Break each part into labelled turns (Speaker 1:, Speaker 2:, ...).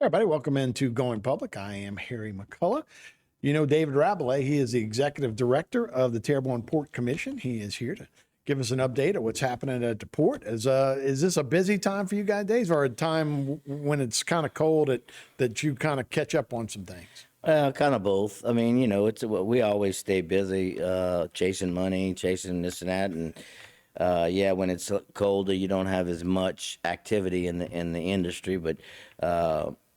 Speaker 1: Everybody, welcome into Going Public. I am Harry McCullough. You know David Rabelais. He is the executive director of the Terrebonne Port Commission. He is here to give us an update of what's happening at the port. Is this a busy time for you guys days, or a time when it's kind of cold that you kind of catch up on some things?
Speaker 2: Kind of both. I mean, we always stay busy, chasing money, chasing this and that, and yeah, when it's colder, you don't have as much activity in the industry, but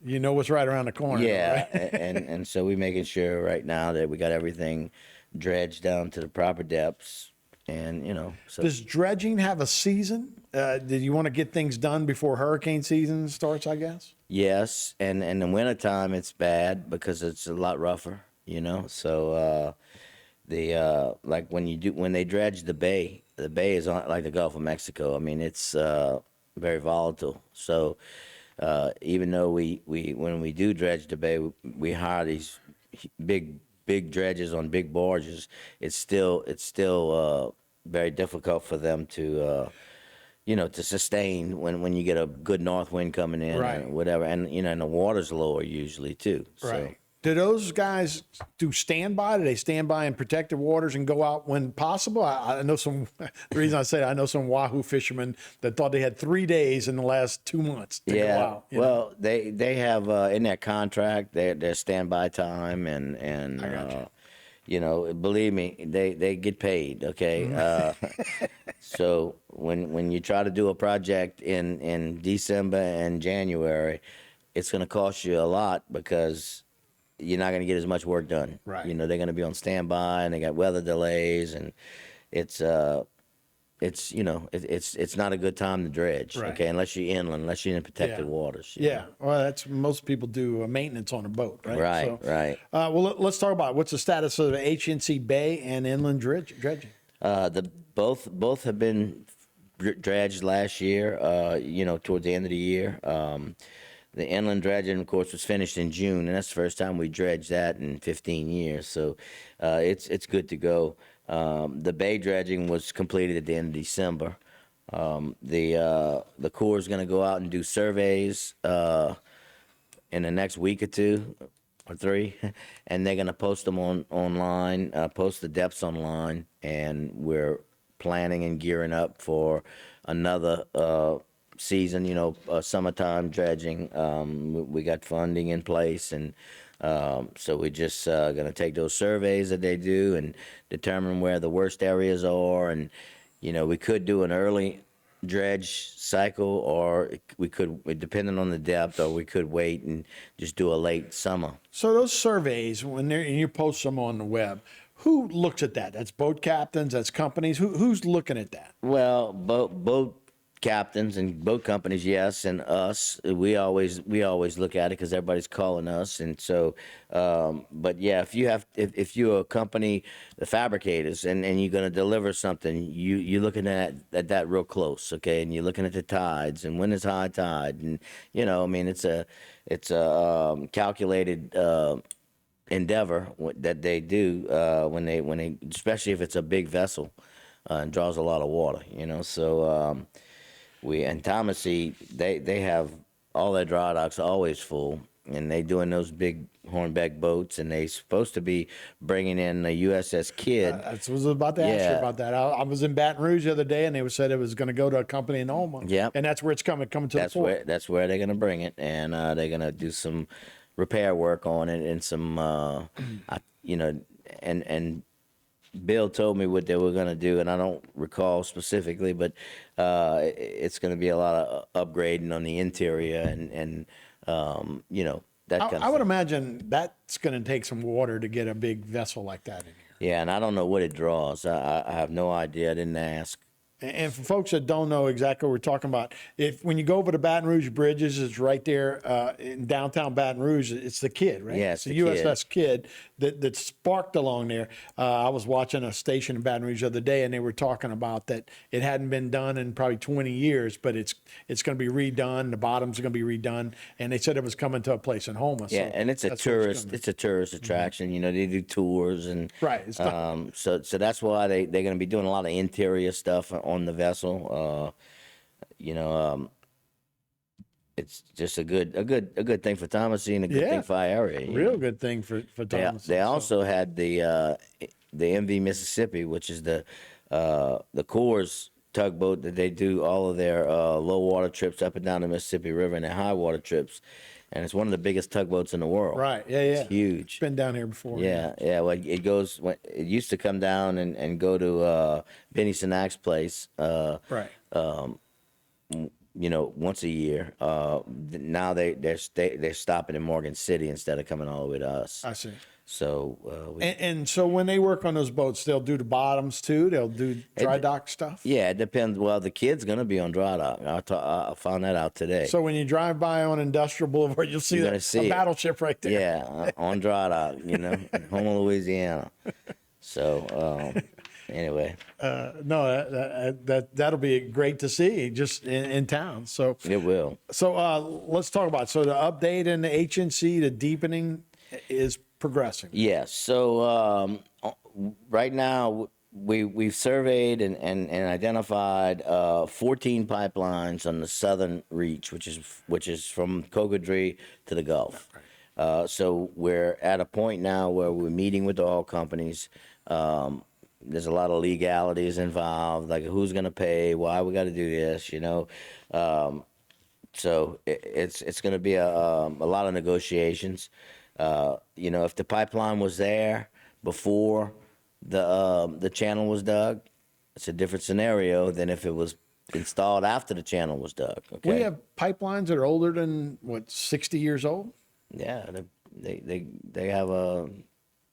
Speaker 1: You know what's right around the corner,
Speaker 2: yeah,
Speaker 1: right?
Speaker 2: and so we're making sure right now that we got everything dredged down to the proper depths, and so
Speaker 1: Does dredging have a season? Do you want to get things done before hurricane season starts, I guess?
Speaker 2: yes, and in the wintertime it's bad because it's a lot rougher, so. The like when they dredge the bay is on like the Gulf of Mexico. I mean, it's very volatile. So even though we when we do dredge the bay, we hire these big dredges on big barges. It's still very difficult for them to to sustain when you get a good north wind coming in
Speaker 1: Right.
Speaker 2: or whatever, and the water's lower usually too. So.
Speaker 1: Right. Do those guys do standby? Do they stand by in protected waters and go out when possible? I know some. The reason I say I know some Wahoo fishermen that thought they had 3 days in the last 2 months to go
Speaker 2: Yeah,
Speaker 1: out.
Speaker 2: well, they have in their contract their standby time and
Speaker 1: I got you.
Speaker 2: believe me, they get paid. Okay, so when you try to do a project in December and January, it's going to cost you a lot because you're not going to get as much work done.
Speaker 1: Right.
Speaker 2: They're going to be on standby and they got weather delays and it's it's not a good time to dredge.
Speaker 1: Right.
Speaker 2: Okay, unless you're inland, unless you're in protected
Speaker 1: Yeah.
Speaker 2: waters.
Speaker 1: Yeah, well, that's most people do maintenance on a boat, right?
Speaker 2: Right, right.
Speaker 1: Well, let's talk about what's the status of the HNC Bay and inland dredging.
Speaker 2: The both have been dredged last year. Toward the end of the year. The inland dredging, of course, was finished in June, and that's the first time we dredged that in 15 years. So it's good to go. The bay dredging was completed at the end of December. The Corps is going to go out and do surveys in the next week or two or three, and they're going to post them online, post the depths online, and we're planning and gearing up for another season, summertime dredging. We got funding in place, and so we're just going to take those surveys that they do and determine where the worst areas are. And, we could do an early dredge cycle, or we could, depending on the depth, or we could wait and just do a late summer.
Speaker 1: So those surveys, when and you post them on the web, who looks at that? That's boat captains, that's companies. Who's looking at that?
Speaker 2: Well, boat captains and boat companies, yes, and us, we always look at it because everybody's calling us, and so. But yeah, if you're a company, the fabricators, and you're going to deliver something, you're looking at that real close, okay, and you're looking at the tides and when is high tide, and I mean it's a calculated. Endeavor that they do when they especially if it's a big vessel and draws a lot of water, so we and Thomasy they have all their dry docks always full, and they doing those big hornbeck boats, and they supposed to be bringing in the USS Kidd.
Speaker 1: I was about to ask you
Speaker 2: Yeah.
Speaker 1: about that. I was in Baton Rouge the other day, and they said it was going to go to a company in Houma.
Speaker 2: Yep.
Speaker 1: And that's where it's coming to the port.
Speaker 2: That's where they're gonna bring it, and they're gonna do some repair work on it and some and Bill told me what they were gonna do, and I don't recall specifically, but it's gonna be a lot of upgrading on the interior and that kind of
Speaker 1: I would
Speaker 2: thing.
Speaker 1: imagine that's going to take some water to get a big vessel like that in here.
Speaker 2: Yeah, and I don't know what it draws. I have no idea. I didn't ask.
Speaker 1: And for folks that don't know exactly what we're talking about, when you go over to Baton Rouge Bridges, it's right there in downtown Baton Rouge. It's the Kidd, right?
Speaker 2: Yeah, it's
Speaker 1: the
Speaker 2: the Kidd.
Speaker 1: USS Kidd that sparked along there. I was watching a station in Baton Rouge the other day, and they were talking about that it hadn't been done in probably 20 years, but it's going to be redone. The bottoms are going to be redone, and they said it was coming to a place in Houma.
Speaker 2: Yeah,
Speaker 1: so
Speaker 2: and it's a
Speaker 1: that's where
Speaker 2: tourist.
Speaker 1: gonna be.
Speaker 2: It's a tourist attraction. They do tours and
Speaker 1: Right, it's not-
Speaker 2: so that's why they're going to be doing a lot of interior stuff on the vessel. it's just a good thing for Thomasy and a good
Speaker 1: Yeah.
Speaker 2: thing for our area. you
Speaker 1: Real
Speaker 2: know.
Speaker 1: good thing for
Speaker 2: They,
Speaker 1: Thomas.
Speaker 2: they also had the MV Mississippi, which is the Coors tugboat that they do all of their low water trips up and down the Mississippi River and their high water trips, and it's one of the biggest tugboats in the world.
Speaker 1: Right. Yeah.
Speaker 2: It's huge.
Speaker 1: Been down here before.
Speaker 2: Yeah, yeah. Well, it goes. It used to come down and go to Benny Sinak's place.
Speaker 1: Right.
Speaker 2: Once a year. Now they're stopping in Morgan City instead of coming all the way to us.
Speaker 1: I see.
Speaker 2: So
Speaker 1: And so when they work on those boats, they'll do the bottoms too. They'll do dry dock stuff.
Speaker 2: yeah, it depends. Well, the kid's gonna be on dry dock. I found that out today.
Speaker 1: So when you drive by on Industrial Boulevard, you'll see
Speaker 2: You're gonna
Speaker 1: a
Speaker 2: see it.
Speaker 1: battleship right there.
Speaker 2: Yeah, on dry dock. In Houma, Louisiana. So anyway,
Speaker 1: No, that'll be great to see just in town. So
Speaker 2: it will.
Speaker 1: let's talk about the update in the HNC. The deepening is progressing.
Speaker 2: Yes. So right now we've surveyed and identified 14 pipelines on the southern reach, which is from Cocodrie to the Gulf. So we're at a point now where we're meeting with the oil companies. There's a lot of legalities involved, like who's going to pay, why we got to do this, So it's going to be a lot of negotiations. If the pipeline was there before the channel was dug, it's a different scenario than if it was installed after the channel was dug. Okay.
Speaker 1: We have pipelines that are older than 60 years old.
Speaker 2: Yeah, they have a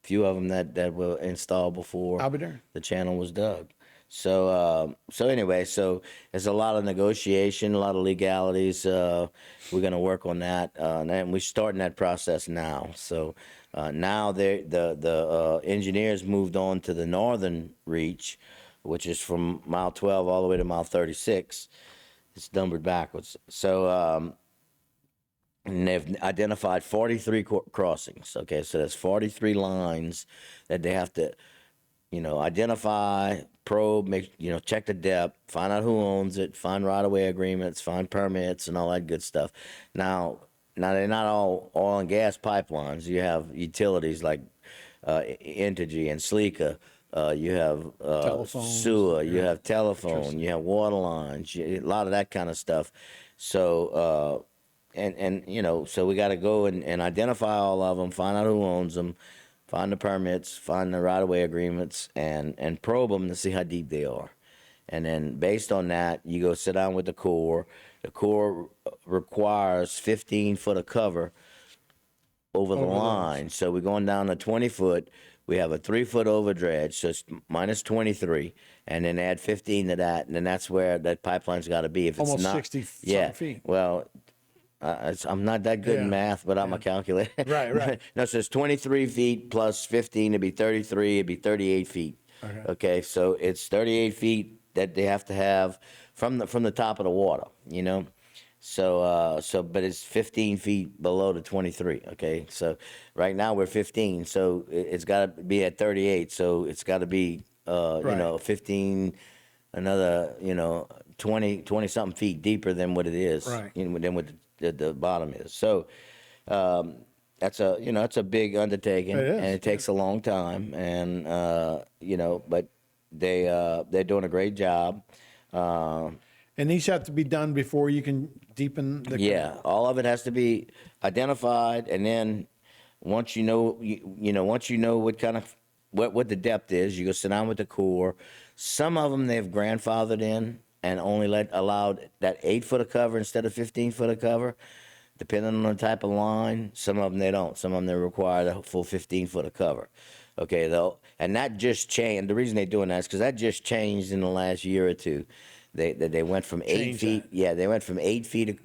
Speaker 2: few of them that were installed before
Speaker 1: I'll be darned.
Speaker 2: the channel was dug. So anyway, so there's a lot of negotiation, a lot of legalities. We're going to work on that, and we're starting that process now. So now the engineers moved on to the northern reach, which is from mile 12 all the way to mile 36. It's numbered backwards. So and they've identified 43 crossings. Okay, so there's 43 lines that they have to, identify, probe, check the depth, find out who owns it, find right-of-way agreements, find permits, and all that good stuff. Now they're not all oil and gas pipelines. You have utilities like Entergy and Sleeka. You have sewer. You have telephone. You have water lines. A lot of that kind of stuff. So. So we got to go and identify all of them, find out who owns them, find the permits, find the right-of-way agreements, and probe them to see how deep they are. And then based on that, you go sit down with the Corps. The Corps requires 15 foot of cover over the line. So we're going down to 20 foot. We have a 3 foot over dredge, so it's minus 23, and then add 15 to that, and then that's where that pipeline's got to be. If it's
Speaker 1: Almost
Speaker 2: not
Speaker 1: 60
Speaker 2: yeah,
Speaker 1: feet.
Speaker 2: Well. I'm not that good in math, but I'm a calculator.
Speaker 1: Right.
Speaker 2: No, so it's 23 feet plus 15, it'd be 33, it'd be 38 feet. Okay, so it's 38 feet that they have to have from the top of the water, So, but it's 15 feet below the 23. Okay, so right now we're 15, so it's got to be at 38. So it's got to be, 15, another, 20 something feet deeper than what it is,
Speaker 1: Right.
Speaker 2: Than what the bottom is. So that's a big undertaking,
Speaker 1: It is,
Speaker 2: and it takes a long time, and but they're doing a great job.
Speaker 1: And these have to be done before you can deepen the.
Speaker 2: Yeah, all of it has to be identified, and then once you know what kind of what the depth is, you go sit down with the Corps. Some of them they've grandfathered in and only allowed that 8 foot of cover instead of 15 foot of cover, depending on the type of line. Some of them they don't. Some of them they require the full 15 foot of cover. Okay, though, and that just changed. The reason they're doing that is because that just changed in the last year or two. They went from 8 feet.
Speaker 1: that.
Speaker 2: Yeah, they went from 8 feet,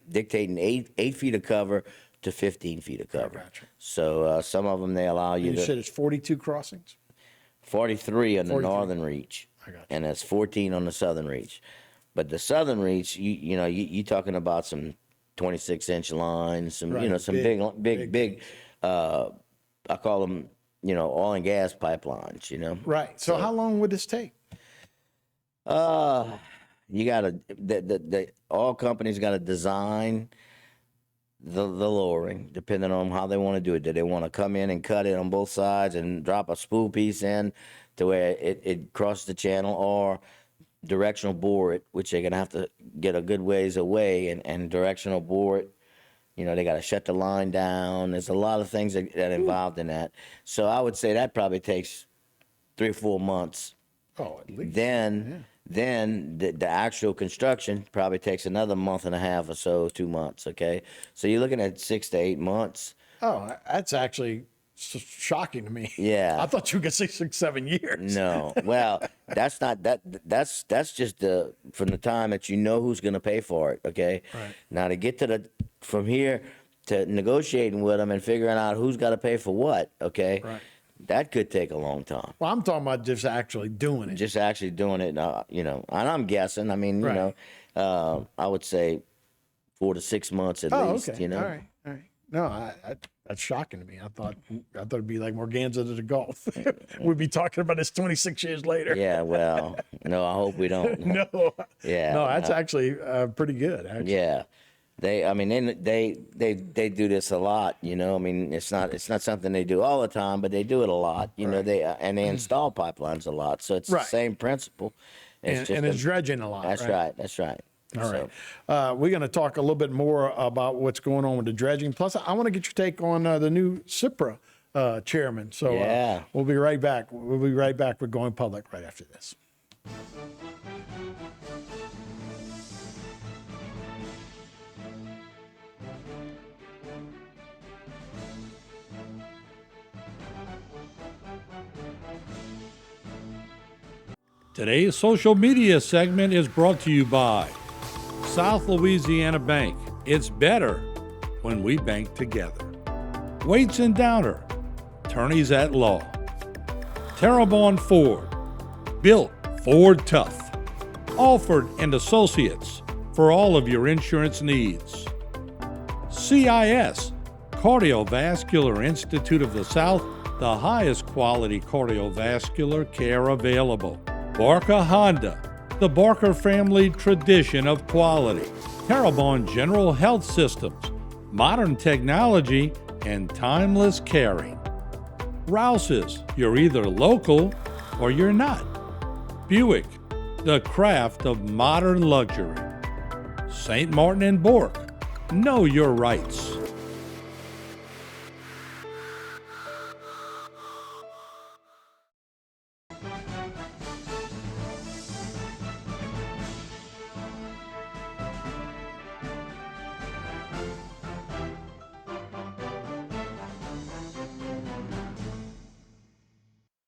Speaker 2: dictating 8 feet of cover to 15 feet of cover.
Speaker 1: Gotcha.
Speaker 2: So some of them they allow you
Speaker 1: You
Speaker 2: to
Speaker 1: said it's 42 crossings.
Speaker 2: 43 on the
Speaker 1: 43.
Speaker 2: northern reach,
Speaker 1: I got you.
Speaker 2: and that's 14 on the southern reach. But the southern reach, you talking about some 26-inch lines, some
Speaker 1: Right,
Speaker 2: some
Speaker 1: big.
Speaker 2: big. I call them oil and gas pipelines.
Speaker 1: Right. So how long would this take?
Speaker 2: You gotta all companies gotta design the lowering depending on how they want to do it. Do they want to come in and cut it on both sides and drop a spool piece in to where it crosses the channel, or directional bore it, which they're gonna have to get a good ways away and directional bore it. You know, they got to shut the line down. There's a lot of things that involved in that. So I would say that probably takes 3 or 4 months.
Speaker 1: Oh, at least.
Speaker 2: Then the actual construction probably takes another month and a half or so, 2 months. Okay, so you're looking at 6 to 8 months.
Speaker 1: Oh, that's actually shocking to me.
Speaker 2: Yeah.
Speaker 1: I thought you could say 6, 7 years.
Speaker 2: No, well, that's not that. That's just from the time that you know who's going to pay for it. Okay.
Speaker 1: Right.
Speaker 2: Now to get to from here to negotiating with them and figuring out who's got to pay for what. Okay.
Speaker 1: Right.
Speaker 2: That could take a long time.
Speaker 1: Well, I'm talking about just actually doing it.
Speaker 2: Just actually doing it. You know, and I'm guessing. I mean,
Speaker 1: Right.
Speaker 2: you know, I would say 4 to 6 months at least.
Speaker 1: Okay.
Speaker 2: You know.
Speaker 1: All right. No, that's shocking to me. I thought it'd be like Morganza to the Gulf. We'd be talking about this 26 years later.
Speaker 2: Yeah. Well, no, I hope we don't.
Speaker 1: No.
Speaker 2: Yeah.
Speaker 1: No, that's actually pretty good. Actually.
Speaker 2: Yeah, I mean, they do this a lot. You know, I mean, it's not something they do all the time, but they do it a lot. You know, they install pipelines a lot, so it's
Speaker 1: Right.
Speaker 2: the same principle.
Speaker 1: And it's dredging a lot.
Speaker 2: That's right. That's right.
Speaker 1: All right. We're going to talk a little bit more about what's going on with the dredging. Plus, I want to get your take on the new CIPRA chairman. So
Speaker 2: Yeah.
Speaker 1: we'll be right back. We'll be right back with Going Public right after this.
Speaker 3: Today's social media segment is brought to you by South Louisiana Bank. It's better when we bank together. Waits and Downer, attorneys at law. Terrebonne Ford, built Ford tough. Alford and Associates for all of your insurance needs. CIS, Cardiovascular Institute of the South, the highest quality cardiovascular care available. Barker Honda, the Barker family tradition of quality. Terrebonne General Health Systems, modern technology and timeless caring. Rouse's, you're either local or you're not. Buick, the craft of modern luxury. St. Martin and Bork, know your rights.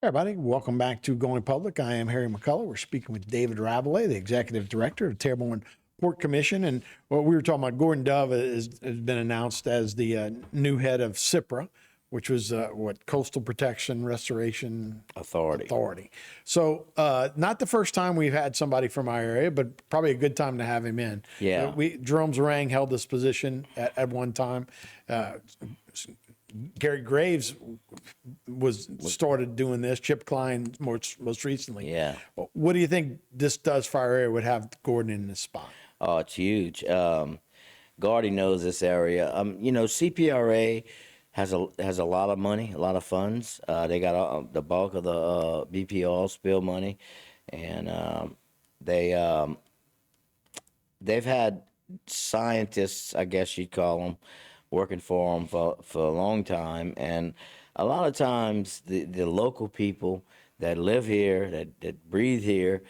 Speaker 1: Hey everybody, welcome back to Going Public. I am Harry McCullough. We're speaking with David Rabelais, the Executive Director of Terrebonne Port Commission. And what we were talking about, Gordon Dove has been announced as the new head of CIPRA, which was Coastal Protection Restoration
Speaker 2: Authority.
Speaker 1: So not the first time we've had somebody from our area, but probably a good time to have him in.
Speaker 2: Yeah.
Speaker 1: Jerome Zerang held this position at one time. Gary Graves started doing this. Chip Klein most recently.
Speaker 2: Yeah.
Speaker 1: What do you think this does for our area? Would have Gordon in this spot?
Speaker 2: Oh, it's huge. Gardy knows this area. You know, CPRA has a lot of money, a lot of funds. They got the bulk of the BP oil spill money, and they've had scientists, I guess you'd call them, working for them for a long time. And a lot of times the local people that live here, that breathe here,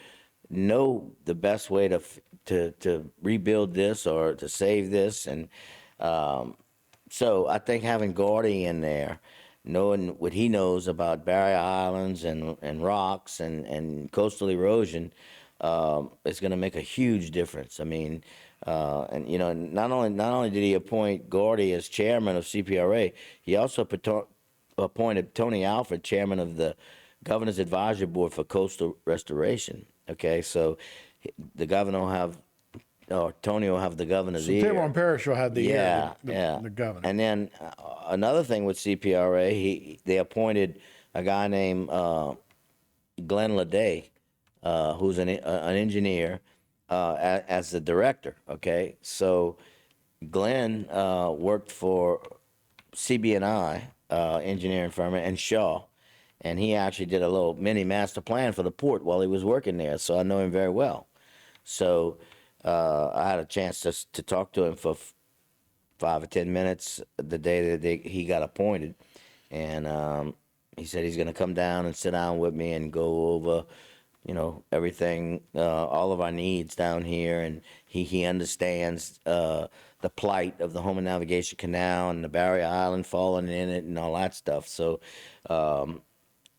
Speaker 2: know the best way to rebuild this or to save this. And so I think having Gordy in there, knowing what he knows about barrier islands and rocks and coastal erosion, is going to make a huge difference. I mean, and you know, not only did he appoint Gordy as chairman of CPRA, he also appointed Tony Alford chairman of the Governor's Advisory Board for Coastal Restoration. Okay, so the governor will have, or Tony will have the governor's ear.
Speaker 1: Terrebonne Parish will have the governor.
Speaker 2: And then another thing with CPRA, they appointed a guy named Glenn Leday, who's an engineer. as the director. Okay, so Glenn worked for CB&I engineering firm and Shaw, and he actually did a little mini master plan for the port while he was working there. So I know him very well. So I had a chance to talk to him for 5 or 10 minutes the day that he got appointed, and he said he's going to come down and sit down with me and go over, everything, all of our needs down here, and he understands the plight of the Houma Navigation Canal and the Barrier Island falling in it and all that stuff. So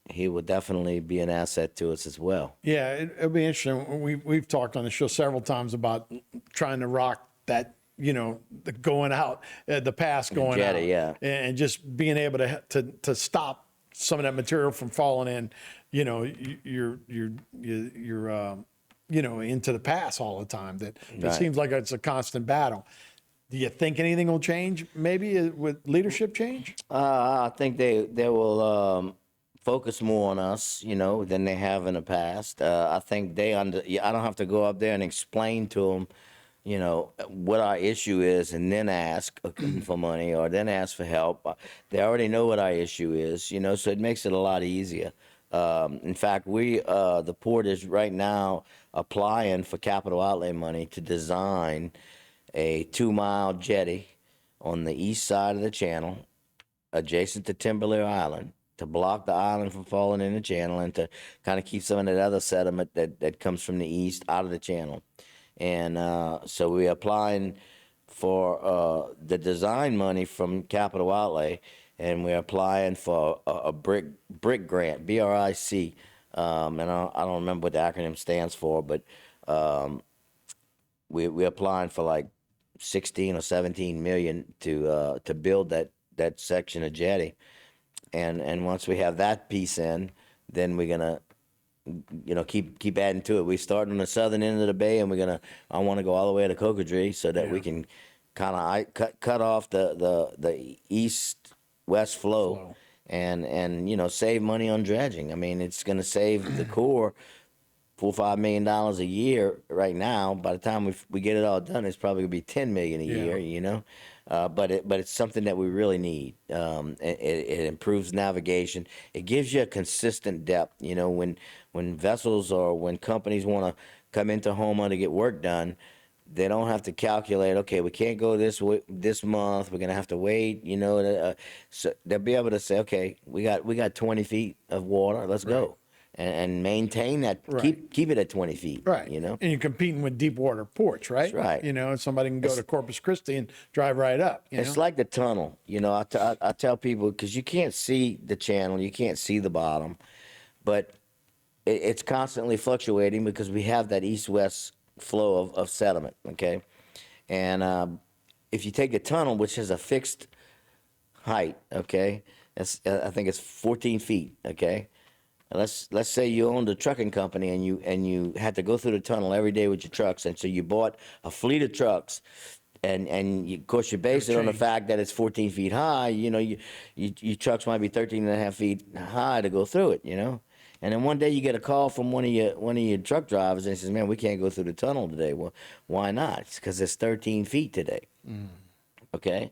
Speaker 2: he will definitely be an asset to us as well.
Speaker 1: Yeah, it'll be interesting. We've talked on the show several times about trying to rock that, the going out, the pass going
Speaker 2: jetty,
Speaker 1: out,
Speaker 2: yeah.
Speaker 1: and just being able to stop some of that material from falling in, you're into the pass all the time. That it
Speaker 2: Right.
Speaker 1: seems like it's a constant battle. Do you think anything will change? Maybe with leadership change?
Speaker 2: I think they will focus more on us, than they have in the past. I think I don't have to go up there and explain to them, what our issue is, and then ask for money or then ask for help. They already know what our issue is, so it makes it a lot easier. In fact, the port is right now applying for capital outlay money to design a 2-mile jetty on the east side of the channel, adjacent to Timberlake Island, to block the island from falling in the channel and to kind of keep some of that other sediment that comes from the east out of the channel. And so we're applying for the design money from capital outlay, and we're applying for a brick grant, BRIC, and I don't remember what the acronym stands for, but we're applying for like 16 or 17 million to build that section of jetty, and once we have that piece in, then we're gonna keep adding to it. We start on the southern end of the bay, and I want to go all the way to Cocodrie so that we can kind of cut off the east-west flow. And save money on dredging. I mean, it's going to save the Corps $4 or $5 million a year right now. By the time we get it all done, it's probably going to be $10 million a year. But it's something that we really need. It improves navigation. It gives you a consistent depth. When vessels or when companies want to come into Houma to get work done, they don't have to calculate, okay, we can't go this month, we're going to have to wait, so they'll be able to say, okay, we got 20 feet of water, let's go. And maintain that, keep it at 20 feet.
Speaker 1: Right.
Speaker 2: And
Speaker 1: you're competing with deep water ports, right?
Speaker 2: That's right.
Speaker 1: Somebody can go to Corpus Christi and drive right up.
Speaker 2: It's like the tunnel. I tell people, because you can't see the channel, you can't see the bottom, but it's constantly fluctuating because we have that east-west flow of sediment, okay? And if you take the tunnel, which has a fixed height, okay, I think it's 14 feet, okay? Let's say you owned a trucking company and you had to go through the tunnel every day with your trucks, and so you bought a fleet of trucks, and of course you base it on the fact that it's 14 feet high. Your trucks might be 13 and a half feet high to go through it, And then one day you get a call from one of your truck drivers, and he says, "Man, we can't go through the tunnel today." Well, why not? It's because it's 13 feet today. Okay.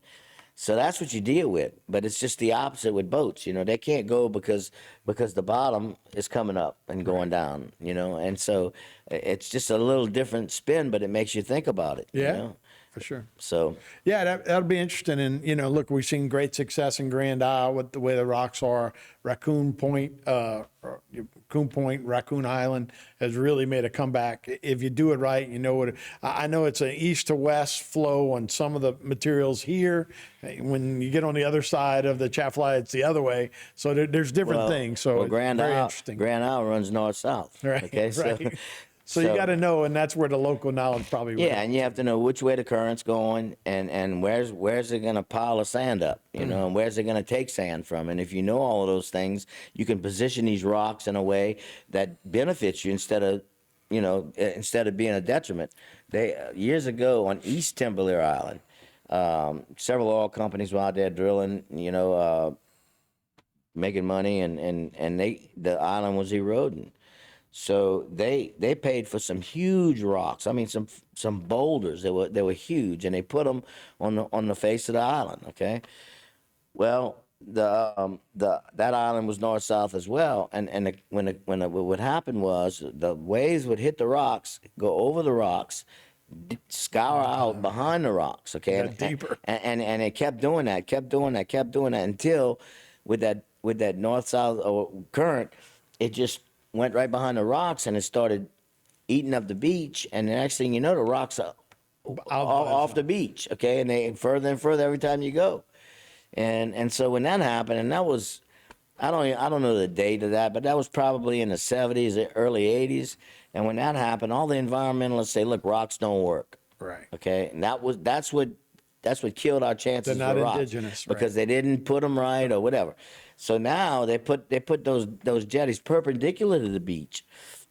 Speaker 2: So that's what you deal with, but it's just the opposite with boats. They can't go because the bottom is coming up and going down. And so it's just a little different spin, but it makes you think about it.
Speaker 1: Yeah, for sure.
Speaker 2: So
Speaker 1: yeah, that'll be interesting. And look, we've seen great success in Grand Isle with the way the rocks are. Raccoon Point, Raccoon Island has really made a comeback. If you do it right, I know it's an east to west flow on some of the materials here. When you get on the other side of the Chaffly, it's the other way. So there's different things. So
Speaker 2: Grand
Speaker 1: very
Speaker 2: Isle,
Speaker 1: interesting.
Speaker 2: Grand Isle runs north south.
Speaker 1: Right.
Speaker 2: Okay.
Speaker 1: Right. So you got to know, and that's where the local knowledge probably.
Speaker 2: Yeah, and you have to know which way the current's going, and where's it gonna pile of sand up, and where's it gonna take sand from. And if you know all of those things, you can position these rocks in a way that benefits you instead of being a detriment. Years ago on East Timberlake Island, several oil companies were out there drilling, making money, and the island was eroding. So they paid for some huge rocks. I mean, some boulders. They were huge, and they put them on the face of the island. Okay. Well, that island was north south as well, and what happened was the waves would hit the rocks, go over the rocks, scour out behind the rocks. Okay,
Speaker 1: Got deeper.
Speaker 2: and it kept doing that, until with that north south current, it just went right behind the rocks and it started eating up the beach, and the next thing you know, the rocks are off the beach. Okay, and they further and further every time you go. And so when that happened, and that was, I don't know the date of that, but that was probably in the 70s, early 80s. And when that happened, all the environmentalists say, look, rocks don't work.
Speaker 1: Right.
Speaker 2: Okay. And that's what killed our chances
Speaker 1: They're not
Speaker 2: for rocks,
Speaker 1: indigenous,
Speaker 2: because
Speaker 1: right.
Speaker 2: they didn't put them right or whatever. So now they put those jetties perpendicular to the beach.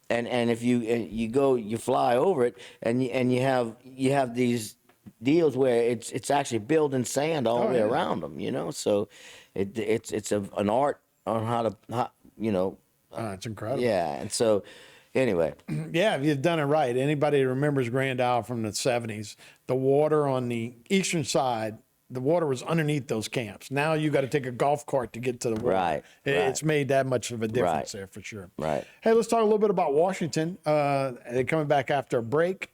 Speaker 2: And if you fly over it, and you have these deals where it's actually building sand all the way around them, so it's an art on how to
Speaker 1: It's incredible.
Speaker 2: yeah. And so anyway,
Speaker 1: Yeah, if you've done it right. Anybody who remembers Grand Isle from the 70s, the water on the eastern side, the water was underneath those camps. Now you got to take a golf cart to get to the water.
Speaker 2: Right,
Speaker 1: It's made that much of a difference
Speaker 2: Right.
Speaker 1: there for sure.
Speaker 2: Right.
Speaker 1: Hey, let's talk a little bit about Washington. They're coming back after a break,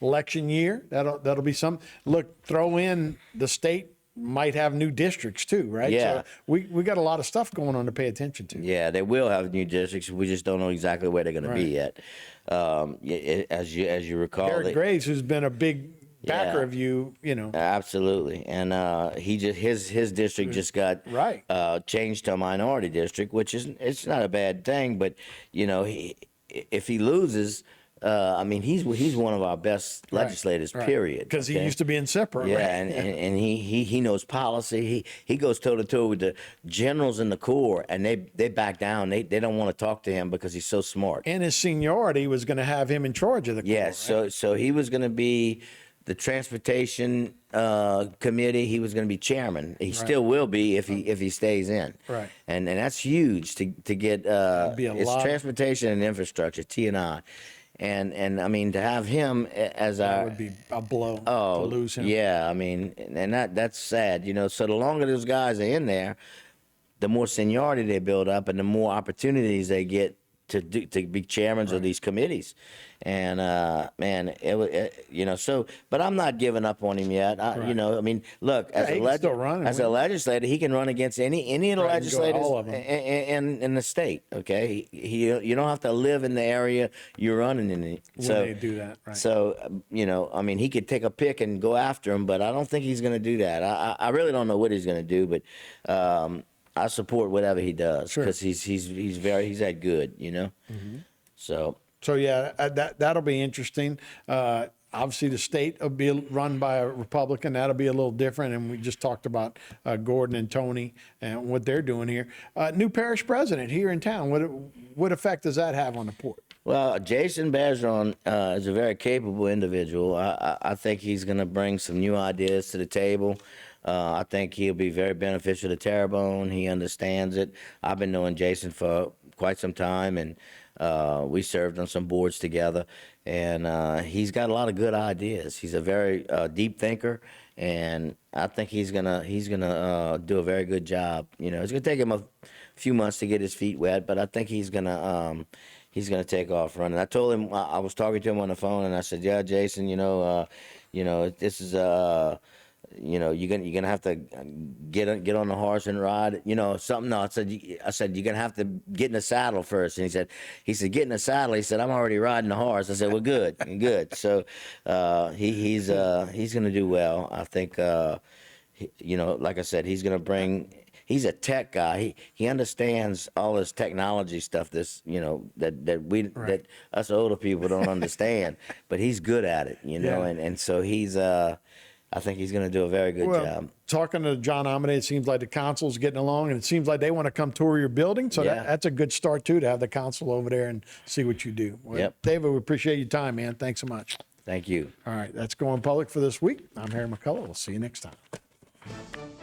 Speaker 1: election year. That'll be some. Look, throw in the state might have new districts too, right?
Speaker 2: Yeah.
Speaker 1: So we got a lot of stuff going on to pay attention to.
Speaker 2: yeah, they will have new districts. We just don't know exactly where they're going to be yet. As you recall,
Speaker 1: Eric Graves, who's been a big backer
Speaker 2: Yeah.
Speaker 1: of you,
Speaker 2: Absolutely, and his district just got
Speaker 1: Right.
Speaker 2: Changed to a minority district, which it's not a bad thing, but if he loses, I mean he's one of our best legislators, period.
Speaker 1: Because he used to be in SIPRA.
Speaker 2: Yeah,
Speaker 1: right?
Speaker 2: and he knows policy. He goes toe to toe with the generals in the Corps, and they back down. They don't want to talk to him because he's so smart.
Speaker 1: And his seniority was going to have him in charge of the Corps,
Speaker 2: Yes,
Speaker 1: right?
Speaker 2: so he was going to be the transportation committee. He was going to be chairman. He still will be if he stays in.
Speaker 1: Right.
Speaker 2: And that's huge to get.
Speaker 1: be a
Speaker 2: It's
Speaker 1: lot.
Speaker 2: transportation and infrastructure, T&I, and I mean to have him as
Speaker 1: That
Speaker 2: our.
Speaker 1: would be a blow
Speaker 2: Oh,
Speaker 1: to lose him.
Speaker 2: yeah. I mean, and that's sad. So the longer those guys are in there, the more seniority they build up, and the more opportunities they get to be chairmen of these committees. And man, but I'm not giving up on him yet. I mean, look, as
Speaker 1: he can still run and
Speaker 2: as a
Speaker 1: win.
Speaker 2: legislator, he can run against any of the
Speaker 1: Right, he can go
Speaker 2: legislators
Speaker 1: all of them.
Speaker 2: in the state. Okay, you don't have to live in the area you're running in.
Speaker 1: When
Speaker 2: So
Speaker 1: they do that, right.
Speaker 2: so, I mean, he could take a pick and go after him, but I don't think he's going to do that. I really don't know what he's going to do, but I support whatever he does
Speaker 1: Sure.
Speaker 2: because he's that good, So
Speaker 1: So yeah, that'll be interesting. Obviously, the state will be run by a Republican. That'll be a little different. And we just talked about Gordon and Tony and what they're doing here. New parish president here in town. What effect does that have on the port?
Speaker 2: Well, Jason Bergeron is a very capable individual. I think he's going to bring some new ideas to the table. I think he'll be very beneficial to Terrebonne. He understands it. I've been knowing Jason for quite some time, and we served on some boards together. And he's got a lot of good ideas. He's a very deep thinker, and I think he's gonna do a very good job. It's gonna take him a few months to get his feet wet, but I think he's gonna take off running. I told him I was talking to him on the phone, and I said, "Yeah, Jason, this is you're gonna have to get on the horse and ride, something." No, I said you're gonna have to get in the saddle first. And he said get in the saddle. He said I'm already riding the horse. I said, well, good. So he's gonna do well. I think like I said, he's gonna bring. He's a tech guy. He understands all this technology stuff. That us older people don't understand, but he's good at it.
Speaker 1: Yeah.
Speaker 2: And so he's. I think he's going to do a very good job.
Speaker 1: Talking to John Amade, it seems like the council's getting along, and it seems like they want to come tour your building. So
Speaker 2: Yeah.
Speaker 1: that's a good start, too, to have the council over there and see what you do. Well,
Speaker 2: Yep.
Speaker 1: David, we appreciate your time, man. Thanks so much.
Speaker 2: Thank you.
Speaker 1: All right, that's Going Public for this week. I'm Harry McCullough. We'll see you next time.